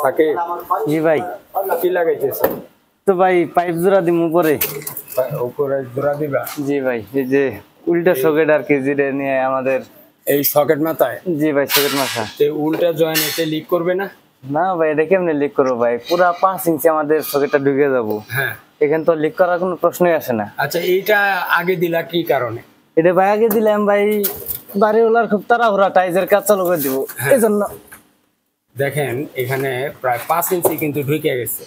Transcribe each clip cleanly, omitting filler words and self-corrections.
সাকিব, জি ভাই। কি লাগাইতেছে? তো ভাই পাইপ জোড়া দিমু উপরে। উপরে জোড়া দিবা? জি ভাই, এই যে উল্টা সকেট আর কি যেটা নিয়ে আমাদের। এই সকেট মাথায়? জি ভাই, সকেট মাথা। উল্টা জয়েন এতে লিক করবে না? না ভাই, এটা কেমনে লিক করবো ভাই? পুরা 5 ইঞ্চি আমাদের সকেটটা ঢুকে যাবো। হ্যাঁ, এখানে তো লিক করার কোনো প্রশ্নই আসে না। আচ্ছা, এইটা আগে দিলা কি কারণে? এটা ভাই আগে দিলাম ভাই, বাড়িওয়ালার খুব তাড়াহুড়া, টাইজের কাজ চালু করে দিব এই জন্য। দেখেন এখানে প্রায় 5 ইঞ্চি কিন্তু ঢুকে গেছে।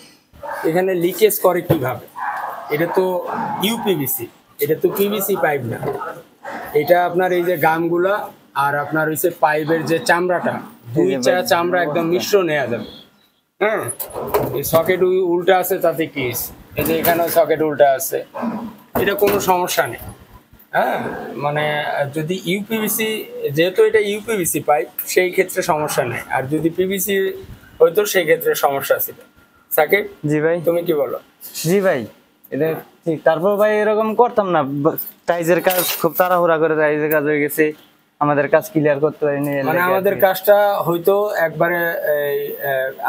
এখানে লিকেজ করে কিভাবে? এটা তো ইউপিভিসি, এটা তো পিভিসি পাইপ না। এটা আপনার এই যে গামগুলা আর আপনার হচ্ছে পাইপের যে চামড়াটা, দুইটা চামড়া একদম মিশ্র নেওয়া যাবে। হ্যাঁ, এই সকেট উল্টা আছে তাতে কি হয়েছে? এই যে এখানেও সকেট উল্টা আছে, এটা কোনো সমস্যা নেই। হ্যাঁ, মানে যদি ইউপিভিসি, যেহেতু এটা ইউপিভিসি পাইপ, সেই ক্ষেত্রে সমস্যা নেই। আর যদি পিভিসি হয়তো সেই ক্ষেত্রে সমস্যা ছিল। সাকিব, জি ভাই। তুমি কি বলো? জি ভাই, এটা ঠিক। তারপর ভাই এরকম করতাম না, টাইজের কাজ খুব তাড়াহুড়া করে টাইজের কাজ হয়ে গেছে, আমাদের কাজ ক্লিয়ার করতে পারিনি। মানে আমাদের কাজটা হয়তো একবারে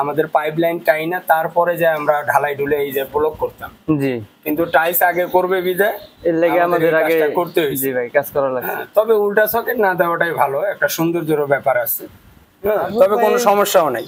আমাদের পাইপ লাইন টাই না, তারপরে যে আমরা ঢালাই ঢুলে এই যে ব্লক করতাম। জি, কিন্তু টাইস আগে করবে বিদায় এর লেগে আমাদের আগে করতে হয়েছে। জি ভাই, কাজ করা লাগছে। তবে উল্টা সকেট না দেওয়াটাই ভালো, একটা সৌন্দর্যের ব্যাপার আছে। তবে কোনো সমস্যাও নাই।